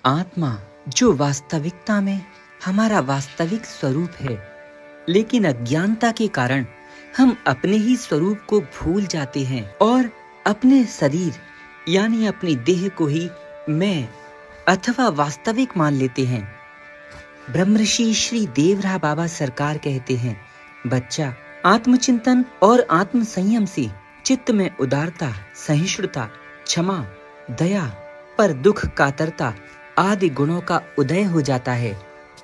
आत्मा जो वास्तविकता में हमारा वास्तविक स्वरूप है, लेकिन अज्ञानता के कारण हम अपने ही स्वरूप को भूल जाते हैं और अपने शरीर यानी अपनी देह को ही मैं अथवा वास्तविक मान लेते हैं। ब्रह्मर्षि श्री देवराय बाबा सरकार कहते हैं, बच्चा, आत्मचिंतन और आत्म संयम से चित्त में उदारता, सहिष्णुता, क्षमा, दया, पर दुख कातरता आदि गुणों का उदय हो जाता है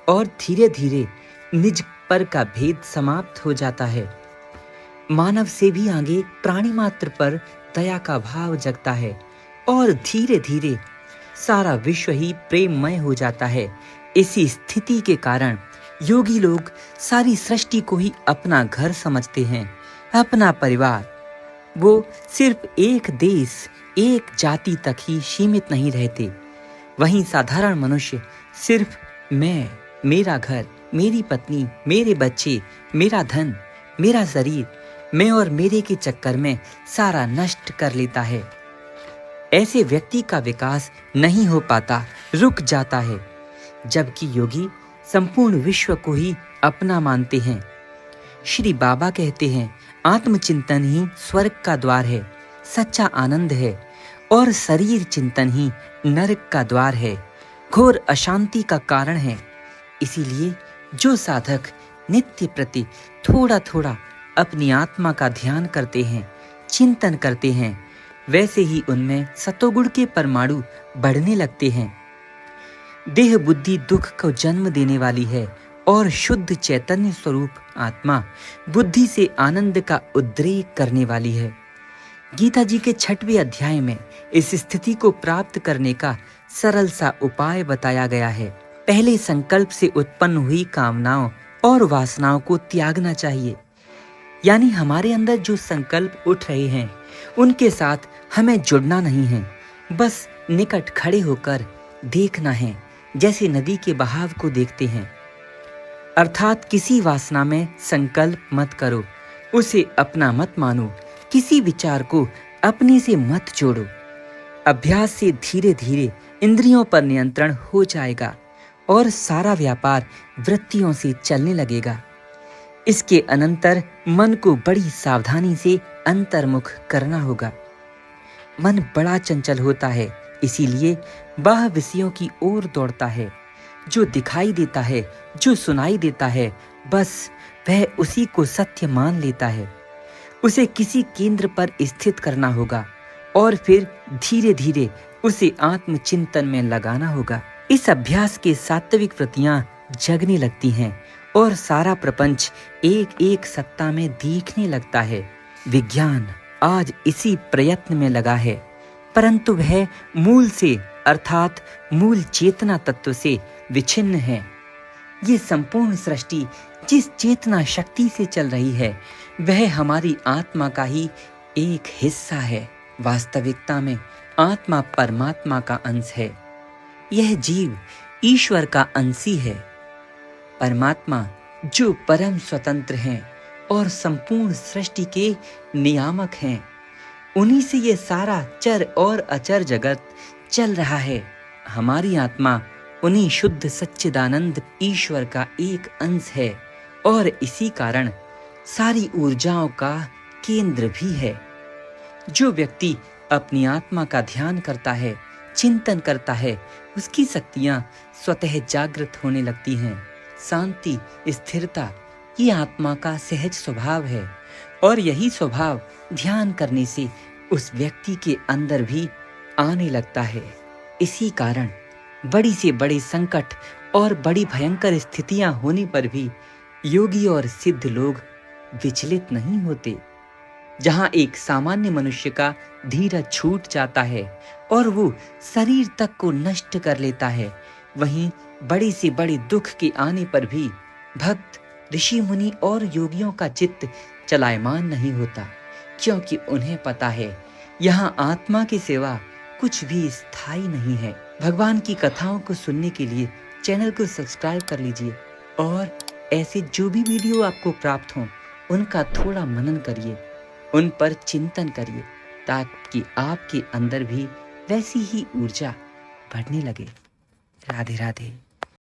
और धीरे धीरे निज पर का भेद समाप्त हो जाता है। मानव से भी आगे प्राणी मात्र पर दया का भाव जगता है और धीरे धीरे सारा विश्व ही प्रेममय हो जाता है। इसी स्थिति के कारण योगी लोग सारी सृष्टि को ही अपना घर समझते हैं, अपना परिवार। वो सिर्फ एक देश, एक जाति तक ही सीमित नहीं रहते। वहीं साधारण मनुष्य सिर्फ मैं, मेरा घर, मेरी पत्नी, मेरे बच्चे, मेरा धन, मेरा शरीर, मैं और मेरे के चक्कर में सारा नष्ट कर लेता है। ऐसे व्यक्ति का विकास नहीं हो पाता, रुक जाता है। जबकि योगी संपूर्ण विश्व को ही अपना मानते हैं। श्री बाबा कहते हैं, आत्मचिंतन ही स्वर्ग का द्वार है, सच्चा आनंद है, और शरीर चिंतन ही नरक का द्वार है, घोर अशांति का कारण है। इसीलिए जो साधक नित्य प्रति थोड़ा थोड़ा अपनी आत्मा का ध्यान करते हैं, चिंतन करते हैं, वैसे ही उनमें सतोगुण के परमाणु बढ़ने लगते हैं। देह बुद्धि दुख को जन्म देने वाली है और शुद्ध चैतन्य स्वरूप आत्मा बुद्धि से आनंद का उद्रेक करने वाली है। गीता जी के 6वें अध्याय में इस स्थिति को प्राप्त करने का सरल सा उपाय बताया गया है। पहले संकल्प से उत्पन्न हुई कामनाओं और वासनाओं को त्यागना चाहिए। यानी हमारे अंदर जो संकल्प उठ रहे हैं उनके साथ हमें जुड़ना नहीं है, बस निकट खड़े होकर देखना है, जैसे नदी के बहाव को देखते हैं। अर्थात किसी वासना में संकल्प मत करो, उसे अपना मत मानो, किसी विचार को अपने से मत जोड़ो। अभ्यास से धीरे धीरे इंद्रियों पर नियंत्रण हो जाएगा और सारा व्यापार वृत्तियों से चलने लगेगा। इसके अनंतर मन को बड़ी सावधानी से अंतर्मुख करना होगा। मन बड़ा चंचल होता है, इसीलिए वह विषयों की ओर दौड़ता है। जो दिखाई देता है, जो सुनाई देता है, बस वह उसी को सत्य मान लेता है। उसे किसी केंद्र पर स्थित करना होगा और फिर धीरे धीरे उसे आत्मचिंतन में लगाना होगा। इस अभ्यास के सात्विक वृत्तियां जगने लगती हैं और सारा प्रपंच एक एक सत्ता में दिखने लगता है। विज्ञान आज इसी प्रयत्न में लगा है, परंतु वह मूल से अर्थात मूल चेतना तत्व से विच्छिन्न है। ये संपूर्ण सृष्टि जिस चेतना शक्ति से चल रही है वह हमारी आत्मा का ही एक हिस्सा है। वास्तविकता में आत्मा परमात्मा का अंश है। यह जीव ईश्वर का अंशी है। परमात्मा जो परम स्वतंत्र हैं और संपूर्ण सृष्टि के नियामक हैं, उन्हीं से ये सारा चर और अचर जगत चल रहा है। हमारी आत्मा उन्हीं शुद्ध सच्चिदानंद ईश्वर का एक अंश है और इसी कारण सारी ऊर्जाओं का केंद्र भी है। जो व्यक्ति अपनी आत्मा का ध्यान करता है, चिंतन करता है, उसकी शक्तियां स्वतः जागृत होने लगती हैं। शांति, स्थिरता ये आत्मा का सहज स्वभाव है और यही स्वभाव ध्यान करने से उस व्यक्ति के अंदर भी आने लगता है। इसी कारण बड़ी से बड़े संकट और बड़ी भयंकर स्थितियां होने पर भी योगी और सिद्ध लोग विचलित नहीं होते। जहां एक सामान्य मनुष्य का धीरज छूट जाता है और वो शरीर तक को नष्ट कर लेता है, वहीं बड़े से बड़े दुख के आने पर भी भक्त, ऋषि मुनि और योगियों का चित्त चलायमान नहीं होता, क्योंकि उन्हें पता है यहाँ आत्मा की सेवा कुछ भी स्थायी नहीं है। भगवान की कथाओं को सुनने के लिए चैनल को सब्सक्राइब कर लीजिए और ऐसे जो भी वीडियो आपको प्राप्त हों उनका थोड़ा मनन करिए, उन पर चिंतन करिए, ताकि आपके अंदर भी वैसी ही ऊर्जा बढ़ने लगे। राधे राधे।